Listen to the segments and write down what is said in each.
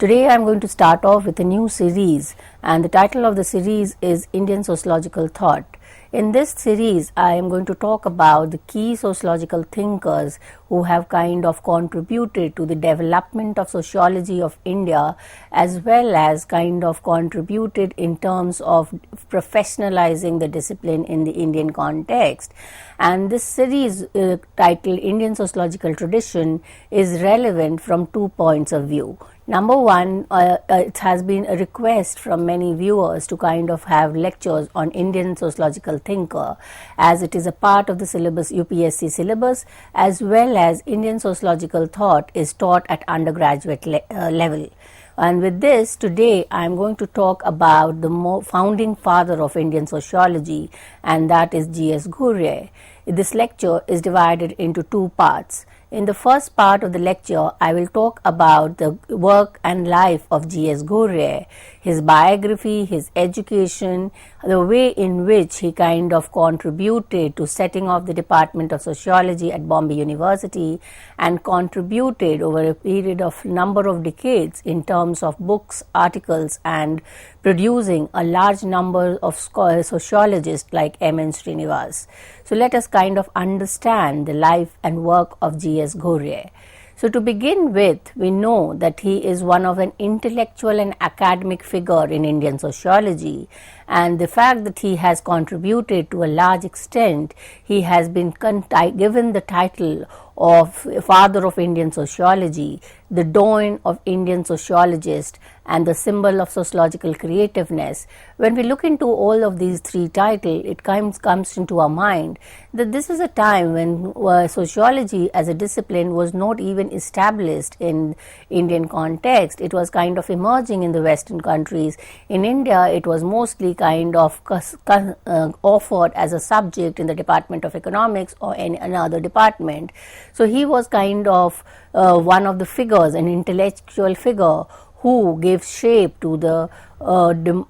Today I am going to start off with a new series, and the title of the series is Indian Sociological Thought. In this series, I am going to talk about the key sociological thinkers who have kind of contributed to the development of sociology of India, as well as kind of contributed in terms of professionalizing the discipline in the Indian context. And this series titled Indian Sociological Tradition is relevant from 2 points of view. Number one, it has been a request from many viewers to kind of have lectures on Indian sociological thinker, as it is a part of the syllabus, UPSC syllabus, as well as Indian sociological thought is taught at undergraduate level. And with this, today I am going to talk about the founding father of Indian sociology, and that is G.S. Ghurye. This lecture is divided into 2 parts. In the first part of the lecture, I will talk about the work and life of G.S. Ghurye, his biography, his education, the way in which he kind of contributed to setting off the Department of Sociology at Bombay University, and contributed over a period of number of decades in terms of books, articles, and producing a large number of sociologists like M.N. Srinivas. So let us kind of understand the life and work of G.S. Ghurye. So to begin with, we know that he is one of an intellectual and academic figure in Indian sociology, and the fact that he has contributed to a large extent, he has been given the title of father of Indian sociology, the dawn of Indian sociologist, and the symbol of sociological creativeness. When we look into all of these 3 titles, it comes into our mind that this is a time when sociology as a discipline was not even established in Indian context. It was kind of emerging in the Western countries. In India, it was mostly kind of offered as a subject in the Department of Economics or any another department. So he was kind of one of the figures, an intellectual figure who gave shape to the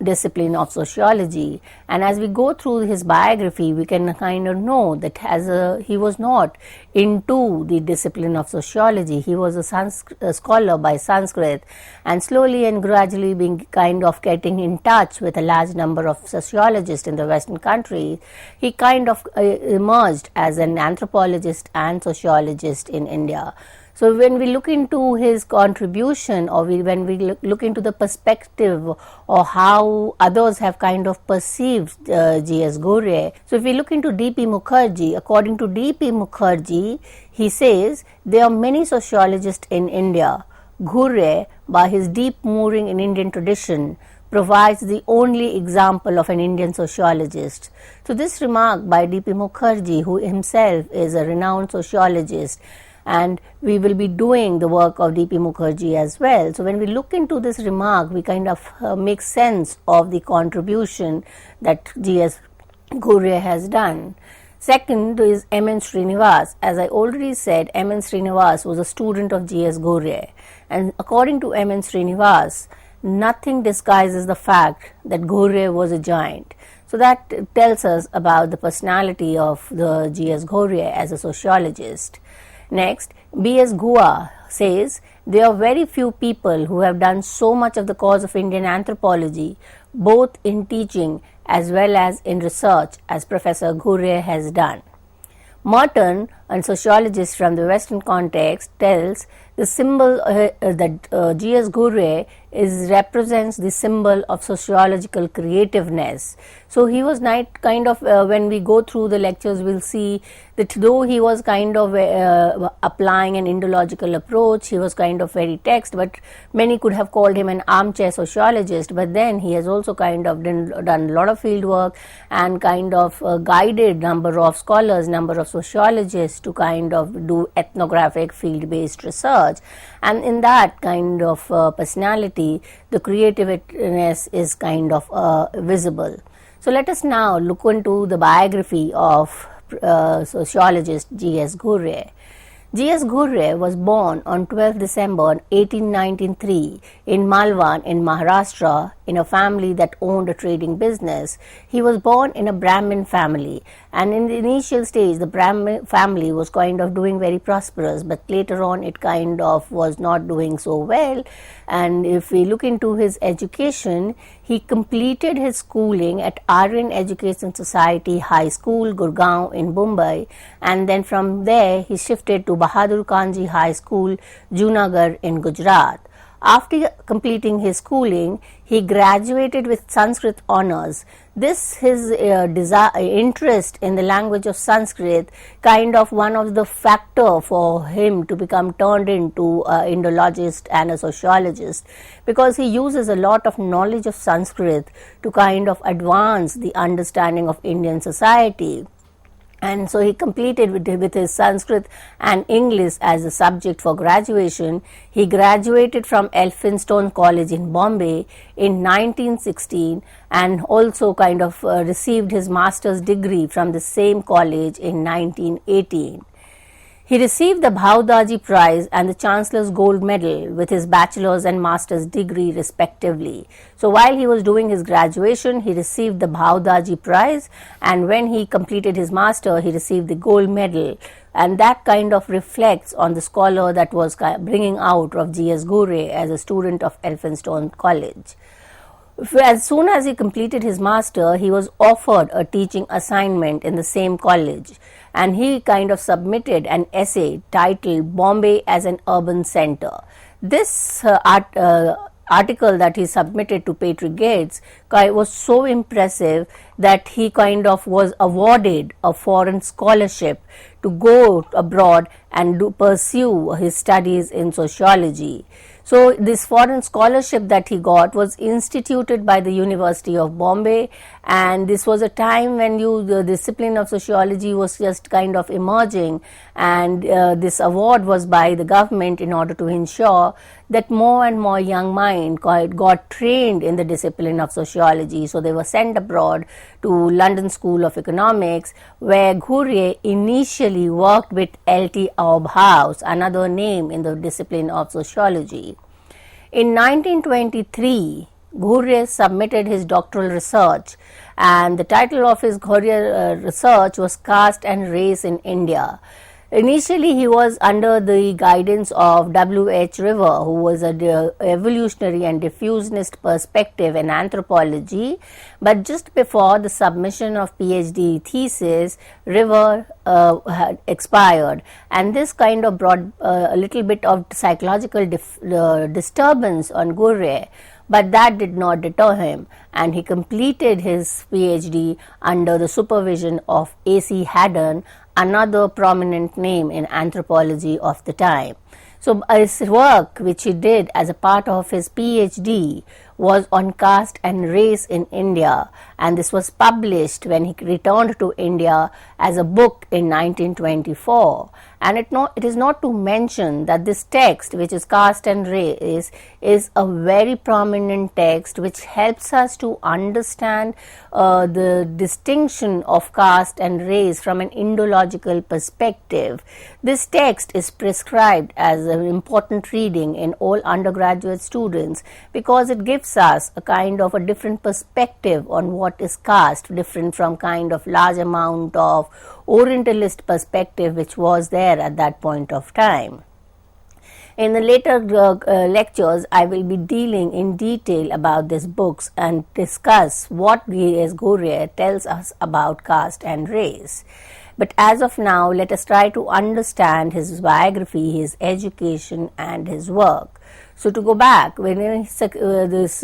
discipline of sociology. And as we go through his biography, we can kind of know that he was not into the discipline of sociology. He was a scholar by Sanskrit, and slowly and gradually being kind of getting in touch with a large number of sociologists in the Western country, he kind of emerged as an anthropologist and sociologist in India. So when we look into his contribution, or when we look into the perspective or how others have kind of perceived G.S. Ghurye, so if we look into D.P. Mukherjee, according to D.P. Mukherjee, he says there are many sociologists in India. Ghurye, by his deep mooring in Indian tradition, provides the only example of an Indian sociologist. So this remark by D.P. Mukherjee, who himself is a renowned sociologist, and we will be doing the work of D.P. Mukherjee as well. So when we look into this remark, we kind of make sense of the contribution that G.S. Ghurye has done. Second is M.N. Srinivas. As I already said, M.N. Srinivas was a student of G.S. Ghurye, and according to M.N. Srinivas, nothing disguises the fact that Ghurye was a giant. So that tells us about the personality of the G.S. Ghurye as a sociologist. Next, B.S. Ghua says there are very few people who have done so much of the cause of Indian anthropology, both in teaching as well as in research, as Professor Ghurye has done. Merton, a sociologist from the Western context, tells the symbol that G.S. Ghurye represents the symbol of sociological creativeness. So he was kind of, when we go through the lectures, we'll see that though he was kind of applying an Indological approach, he was kind of very text, but many could have called him an armchair sociologist. But then he has also kind of done a lot of field work and kind of guided number of scholars, number of sociologists to kind of do ethnographic field-based research. And in that kind of personality, the creativeness is kind of visible. So let us now look into the biography of sociologist G.S. Ghurye. G.S. Ghurye was born on 12 December 1893 in Malwan in Maharashtra in a family that owned a trading business. He was born in a Brahmin family, and in the initial stage the Brahmin family was kind of doing very prosperous, but later on it kind of was not doing so well. And if we look into his education, he completed his schooling at Aryan Education Society High School, Gurgaon in Bombay, and then from there he shifted to Bahadur Kanji High School, Junagadh in Gujarat. After completing his schooling, he graduated with Sanskrit honors. His interest in the language of Sanskrit kind of one of the factor for him to become turned into an Indologist and a sociologist, because he uses a lot of knowledge of Sanskrit to kind of advance the understanding of Indian society. And so he completed with his Sanskrit and English as a subject for graduation. He graduated from Elphinstone College in Bombay in 1916 and also kind of received his master's degree from the same college in 1918. He received the Bhaudaji Prize and the Chancellor's Gold Medal with his bachelor's and master's degree respectively. So while he was doing his graduation, he received the Bhaudaji Prize, and when he completed his master, he received the Gold Medal. And that kind of reflects on the scholar that was bringing out of G.S. Ghurye as a student of Elphinstone College. As soon as he completed his master, he was offered a teaching assignment in the same college, and he kind of submitted an essay titled Bombay as an Urban Center. This article that he submitted to Patrick Gates was so impressive that he kind of was awarded a foreign scholarship to go abroad and pursue his studies in sociology. So this foreign scholarship that he got was instituted by the University of Bombay, and this was a time when the discipline of sociology was just kind of emerging, and this award was by the government in order to ensure that more and more young minds got trained in the discipline of sociology. So they were sent abroad to London School of Economics, where Ghurye initially worked with L.T. Aubhaus, another name in the discipline of sociology. In 1923, Ghurye submitted his doctoral research, and the title of his Ghurye research was Caste and Race in India. Initially, he was under the guidance of W.H. River, who was an evolutionary and diffusionist perspective in anthropology, but just before the submission of PhD thesis, River had expired, and this kind of brought a little bit of psychological disturbance on Ghurye. But that did not deter him, and he completed his PhD under the supervision of A.C. Haddon, another prominent name in anthropology of the time. So his work, which he did as a part of his PhD, was on caste and race in India, and this was published when he returned to India as a book in 1924. And it is not to mention that this text, which is Caste and Race, is a very prominent text which helps us to understand the distinction of caste and race from an Indological perspective. This text is prescribed as an important reading in all undergraduate students because it gives us a kind of a different perspective on what is caste, different from kind of large amount of Orientalist perspective which was there at that point of time. In the later lectures, I will be dealing in detail about these books and discuss what G.S. Ghurye tells us about caste and race. But as of now, let us try to understand his biography, his education and his work. So to go back, when this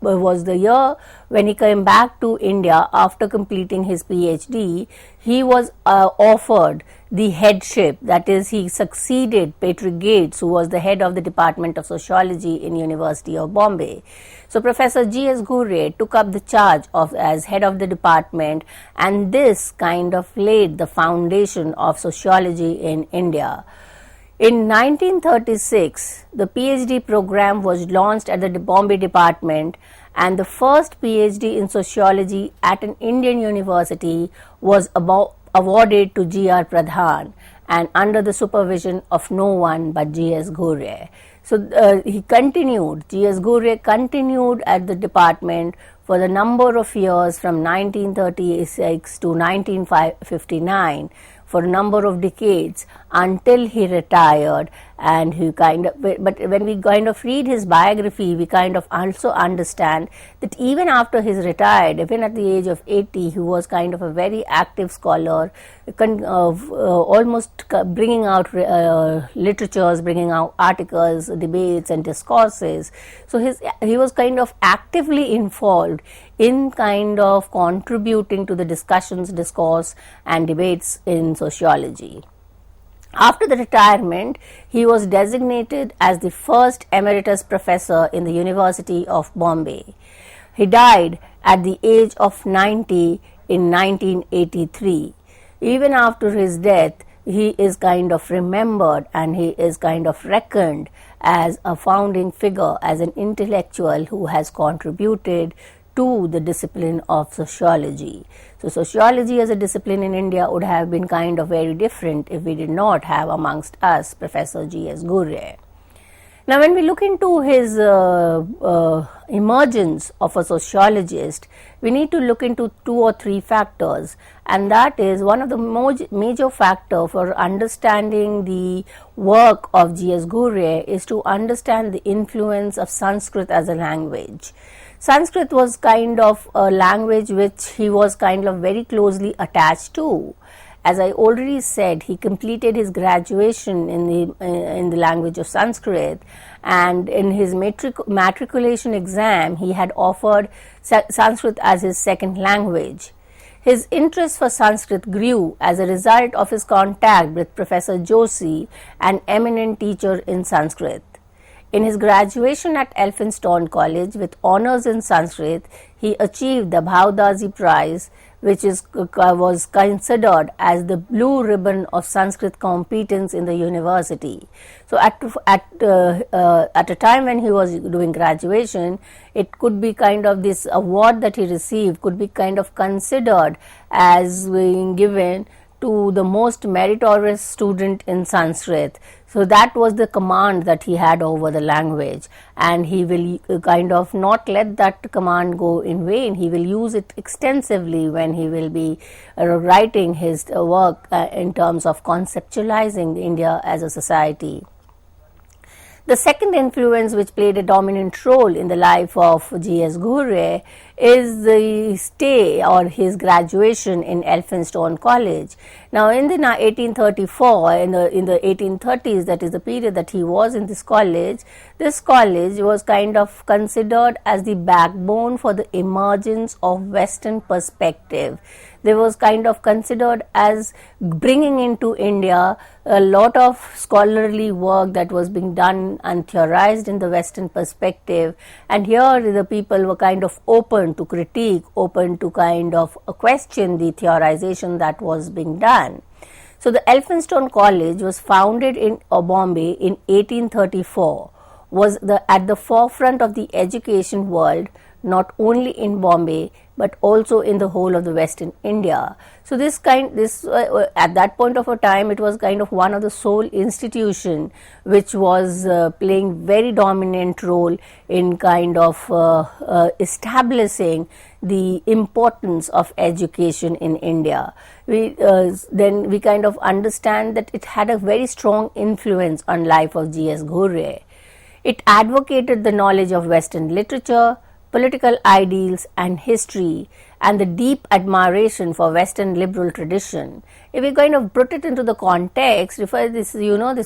was the year when he came back to India after completing his PhD, he was offered the headship, that is, he succeeded Patrick Gates, who was the head of the Department of Sociology in University of Bombay. So Professor G.S. Ghurye took up the charge as head of the department, and this kind of laid the foundation of sociology in India. In 1936, the PhD program was launched at the Bombay department, and the first PhD in sociology at an Indian university was awarded to G.R. Pradhan, and under the supervision of no one but G.S. Ghurye. So G.S. Ghurye continued at the department for the number of years from 1936 to 1959, for a number of decades, until he retired. And but when we kind of read his biography, we kind of also understand that even after he's retired, even at the age of 80, he was kind of a very active scholar, almost bringing out literatures, bringing out articles, debates and discourses. So he was kind of actively involved in kind of contributing to the discussions, discourse and debates in sociology. After the retirement, he was designated as the first emeritus professor in the University of Bombay. He died at the age of 90 in 1983. Even after his death, he is kind of remembered and he is kind of reckoned as a founding figure, as an intellectual who has contributed to the discipline of sociology. So sociology as a discipline in India would have been kind of very different if we did not have amongst us Professor G.S. Ghurye. Now when we look into his emergence of a sociologist, we need to look into 2 or 3 factors, and that is one of the major factor for understanding the work of G.S. Ghurye is to understand the influence of Sanskrit as a language. Sanskrit was kind of a language which he was kind of very closely attached to. As I already said, he completed his graduation in the language of Sanskrit, and in his matriculation exam he had offered Sanskrit as his second language. His interest for Sanskrit grew as a result of his contact with Professor Joshi, an eminent teacher in Sanskrit. In his graduation at Elphinstone College with honors in Sanskrit, he achieved the Bhavdasi Prize, which was considered as the blue ribbon of Sanskrit competence in the university. So at a time when he was doing graduation, it could be kind of this award that he received could be kind of considered as being given to the most meritorious student in Sanskrit. So that was the command that he had over the language, and he will kind of not let that command go in vain. He will use it extensively when he will be writing his work in terms of conceptualizing India as a society. The second influence which played a dominant role in the life of G.S. Ghurye is the stay or his graduation in Elphinstone College. Now in the 1834, in the 1830s, that is the period that he was in this college was kind of considered as the backbone for the emergence of Western perspective. They was kind of considered as bringing into India a lot of scholarly work that was being done and theorized in the Western perspective, and here the people were kind of open to critique, open to kind of question the theorization that was being done. So the Elphinstone College was founded in Bombay in 1834, was at the forefront of the education world, not only in Bombay but also in the whole of the Western India. So at that point of a time, it was kind of one of the sole institution which was playing very dominant role in kind of establishing the importance of education in India. Then we kind of understand that it had a very strong influence on life of G.S. Ghurye. It advocated the knowledge of Western literature, political ideals and history, and the deep admiration for Western liberal tradition. If we kind of put it into the context, this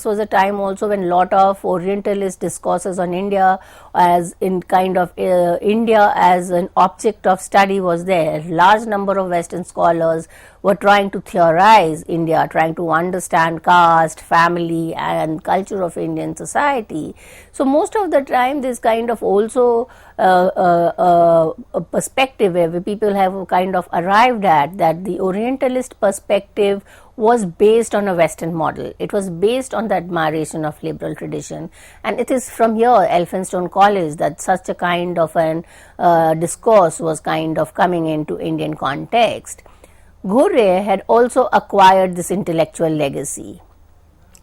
was a time also when a lot of Orientalist discourses on India as in kind of India as an object of study was there. Large number of Western scholars were trying to theorize India, trying to understand caste, family and culture of Indian society. So most of the time this kind of also a perspective where people have kind of arrived at that the Orientalist perspective was based on a Western model. It was based on the admiration of liberal tradition, and it is from here, Elphinstone College, that such a kind of an discourse was kind of coming into Indian context. Ghurye had also acquired this intellectual legacy.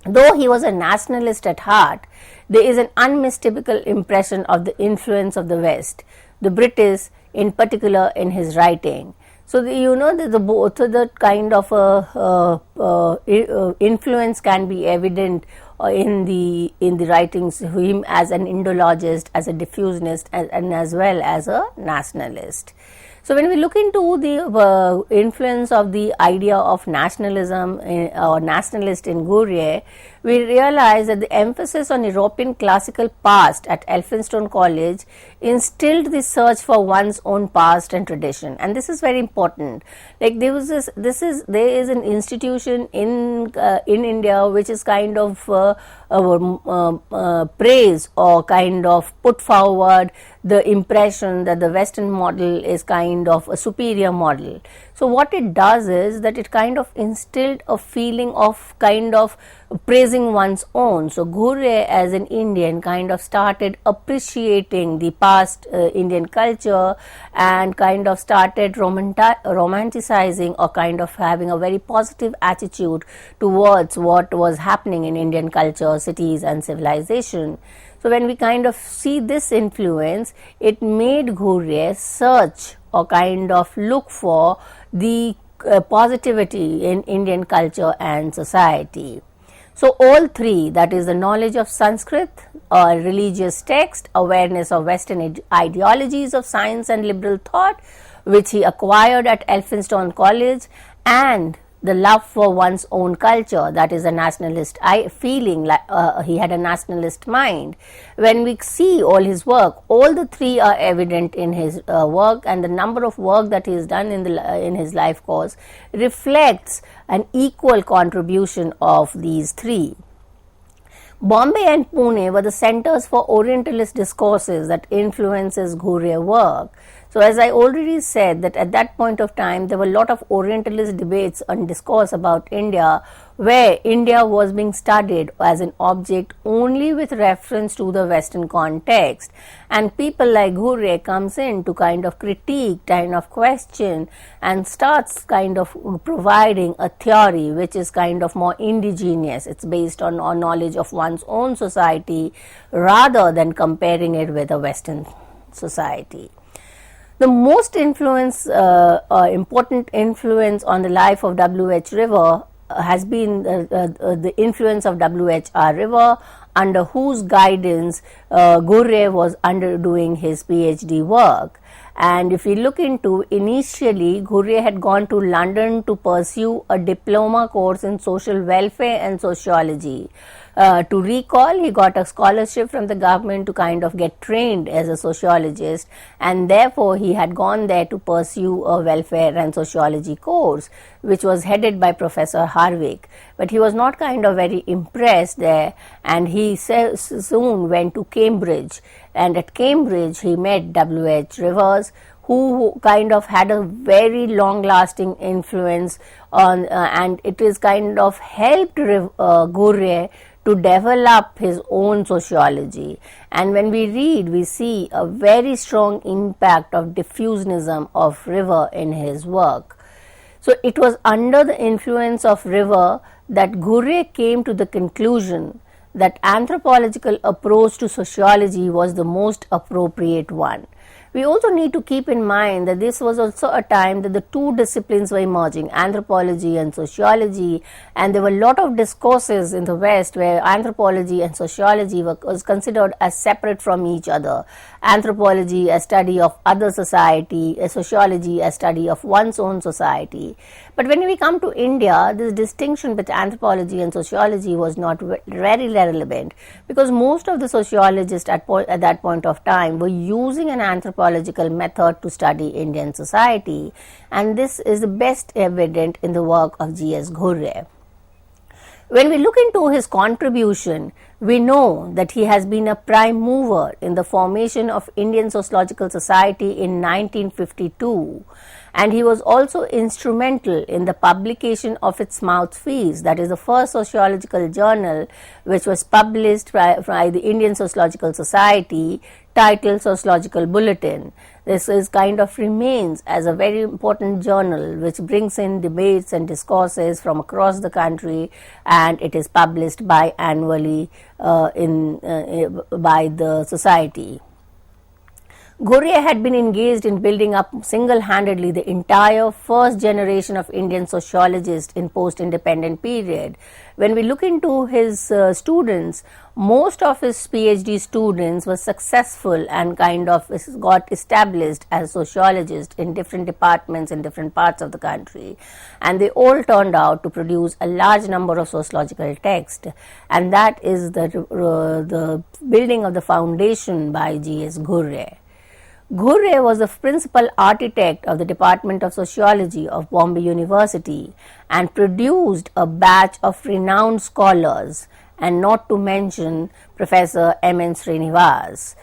Though he was a nationalist at heart, there is an unmistakable impression of the influence of the West, the British in particular, in his writing. So, the both of the kind of influence can be evident in the writings of him as an Indologist, as a diffusionist, and as well as a nationalist. So, when we look into the influence of the idea of nationalism or nationalist in Ghurye, we realize that the emphasis on European classical past at Elphinstone College instilled the search for one's own past and tradition, and this is very important. Like there is an institution in India which is kind of praise or kind of put forward the impression that the Western model is kind of a superior model. So what it does is that it kind of instilled a feeling of kind of praising one's own. So Ghurye as an Indian kind of started appreciating the past Indian culture and kind of started romanticizing or kind of having a very positive attitude towards what was happening in Indian culture, cities and civilization. So when we kind of see this influence, it made Ghurye search or kind of look for the positivity in Indian culture and society. So all three, that is the knowledge of Sanskrit, religious text, awareness of Western ideologies of science and liberal thought, which he acquired at Elphinstone College, and the love for one's own culture, that is a nationalist feeling, like he had a nationalist mind. When we see all his work, all the three are evident in his work, and the number of work that he has done in his life course reflects an equal contribution of these three. Bombay and Pune were the centers for Orientalist discourses that influences Ghurye work. So as I already said that at that point of time there were a lot of Orientalist debates and discourse about India, where India was being studied as an object only with reference to the Western context, and people like Ghurye comes in to kind of critique, kind of question, and starts kind of providing a theory which is kind of more indigenous. It's based on knowledge of one's own society rather than comparing it with a Western society. The most important influence on the life of W.H. River has been the influence of W.H.R. River, under whose guidance Ghurye was underdoing his PhD work. And if we look into, initially Ghurye had gone to London to pursue a diploma course in social welfare and sociology. To recall, he got a scholarship from the government to kind of get trained as a sociologist, and therefore he had gone there to pursue a welfare and sociology course which was headed by Professor Harvick. But he was not kind of very impressed there, and he soon went to Cambridge, and at Cambridge he met W.H. Rivers, who kind of had a very long-lasting influence on, and it is kind of helped Ghurye to develop his own sociology. And when we read, we see a very strong impact of diffusionism of River in his work. So it was under the influence of River that Ghurye came to the conclusion that anthropological approach to sociology was the most appropriate one. We also need to keep in mind that this was also a time that the two disciplines were emerging, anthropology and sociology, and there were a lot of discourses in the West where anthropology and sociology was considered as separate from each other. Anthropology a study of other society, sociology a study of one's own society. But when we come to India, this distinction between anthropology and sociology was not very relevant, because most of the sociologists at that point of time were using an anthropological method to study Indian society, and this is the best evident in the work of G.S. Ghurye. When we look into his contribution, we know that he has been a prime mover in the formation of Indian Sociological Society in 1952, and he was also instrumental in the publication of its mouthpiece, that is the first sociological journal which was published by the Indian Sociological Society titled Sociological Bulletin. This is kind of remains as a very important journal which brings in debates and discourses from across the country, and it is published biannually by the society. Ghurye had been engaged in building up single-handedly the entire first generation of Indian sociologists in post-independent period. When we look into his students, most of his PhD students were successful and kind of got established as sociologists in different departments in different parts of the country, and they all turned out to produce a large number of sociological texts, and that is the building of the foundation by G.S. Ghurye. Ghurye was the principal architect of the Department of Sociology of Bombay University and produced a batch of renowned scholars, and not to mention Professor M.N. Srinivas.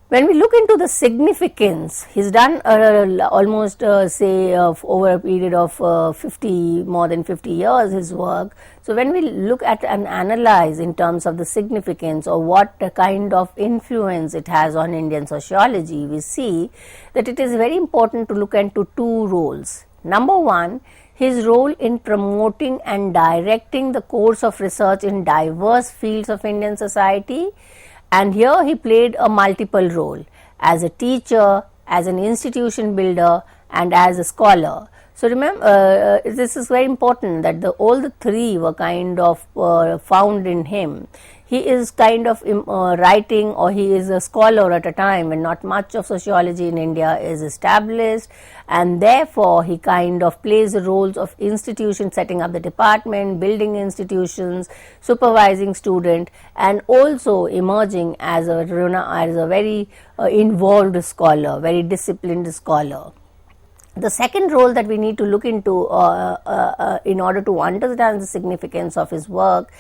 When we look into the significance, he's done almost over a period of more than 50 years his work. So when we look at and analyze in terms of the significance or what kind of influence it has on Indian sociology, we see that it is very important to look into two roles. Number one, his role in promoting and directing the course of research in diverse fields of Indian society. And here he played a multiple role as a teacher, as an institution builder, and as a scholar. So remember, this is very important that all the three were kind of found in him. He is kind of writing, or he is a scholar at a time when not much of sociology in India is established, and therefore he kind of plays the roles of institution, setting up the department, building institutions, supervising student, and also emerging as a very involved scholar, very disciplined scholar. The second role that we need to look into in order to understand the significance of his work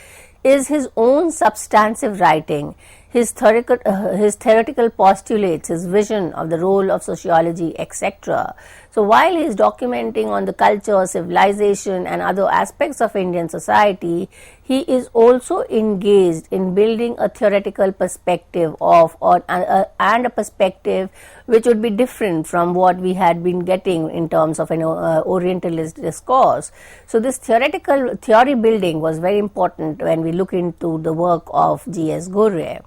is his own substantive writing, his theoretical postulates, his vision of the role of sociology, etc. So while he is documenting on the culture, civilization, and other aspects of Indian society, he is also engaged in building a theoretical perspective and a perspective which would be different from what we had been getting in terms of an Orientalist discourse. So this theory building was very important when we look into the work of G.S. Ghurye.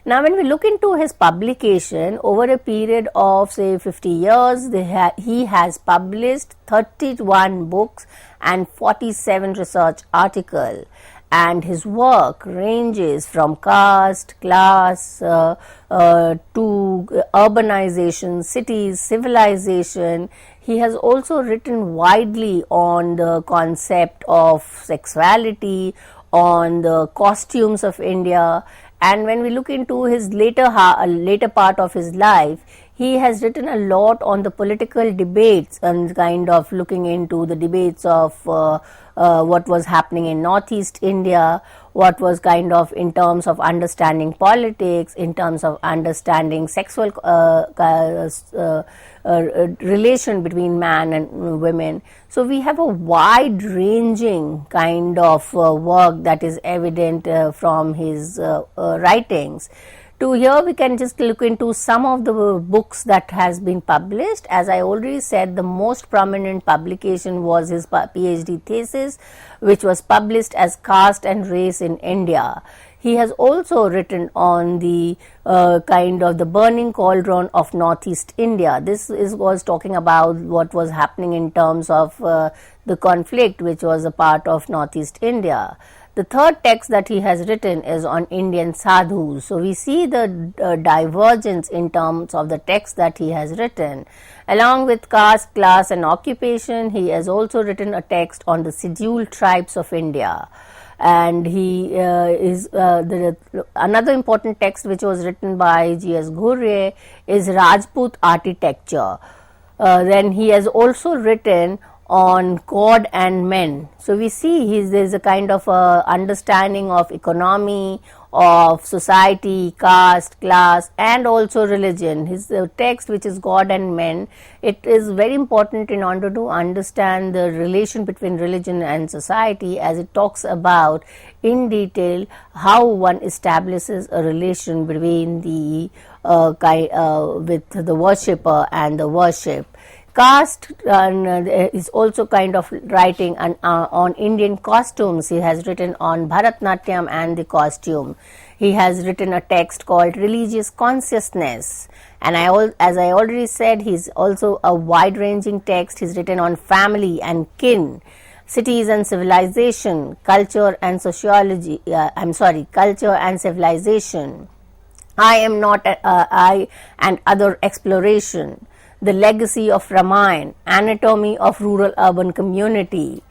Now, when we look into his publication, over a period of say 50 years, he has published 31 books and 47 research articles, and his work ranges from caste, class to urbanization, cities, civilization. He has also written widely on the concept of sexuality, on the costumes of India. And when we look into his later part of his life, he has written a lot on the political debates and kind of looking into the debates of what was happening in Northeast India, what was kind of in terms of understanding politics, in terms of understanding sexual relation between man and women. So we have a wide ranging kind of work that is evident from his writings. To here we can just look into some of the books that has been published. As I already said, the most prominent publication was his PhD thesis, which was published as Caste and Race in India. He has also written on the kind of the burning cauldron of Northeast India. This was talking about what was happening in terms of the conflict which was a part of Northeast India. The third text that he has written is on Indian sadhus. So we see the divergence in terms of the text that he has written. Along with caste, class, and occupation, he has also written a text on the scheduled tribes of India. And he another important text which was written by G.S. Ghurye is Rajput architecture. Then he has also written on God and men. So we see there is a kind of understanding of economy, of society, caste, class, and also religion. His text, which is God and Men, it is very important in order to understand the relation between religion and society, as it talks about in detail how one establishes a relation between the with the worshipper and the worship. Caste is also kind of writing on Indian costumes. He has written on Bharatnatyam and the costume. He has written a text called Religious Consciousness. And as I already said, he's also a wide-ranging text. He's written on family and kin, cities and civilization, culture and sociology. Culture and civilization. I am not I and other exploration. The legacy of Ramayana, anatomy of rural-urban community,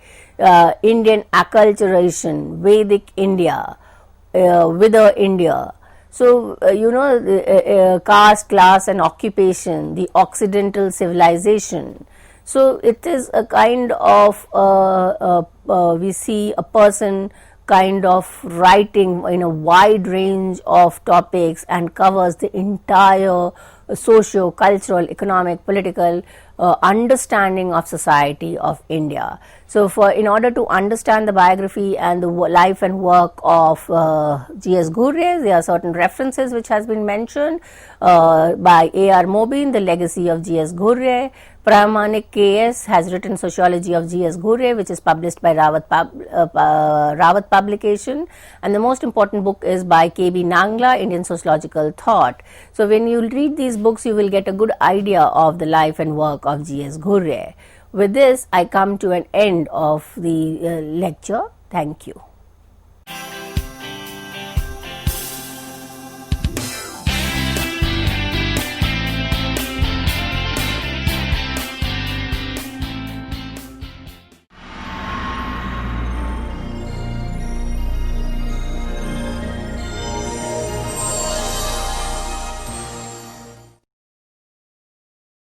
Indian acculturation, Vedic India, Wither India. So, caste, class and occupation, the Occidental civilization. So, it is a kind of, we see a person kind of writing in a wide range of topics and covers the entire socio, cultural, economic, political understanding of society of India. So, in order to understand the biography and the life and work of G.S. Ghurye, there are certain references which has been mentioned by A.R. Mobin, The Legacy of G.S. Ghurye. Pramanik K.S. has written Sociology of G.S. Ghurye, which is published by Rawat Publication, and the most important book is by K.B. Nangla, Indian Sociological Thought. So, when you read these books, you will get a good idea of the life and work of G.S. Ghurye. With this, I come to an end of the lecture. Thank you.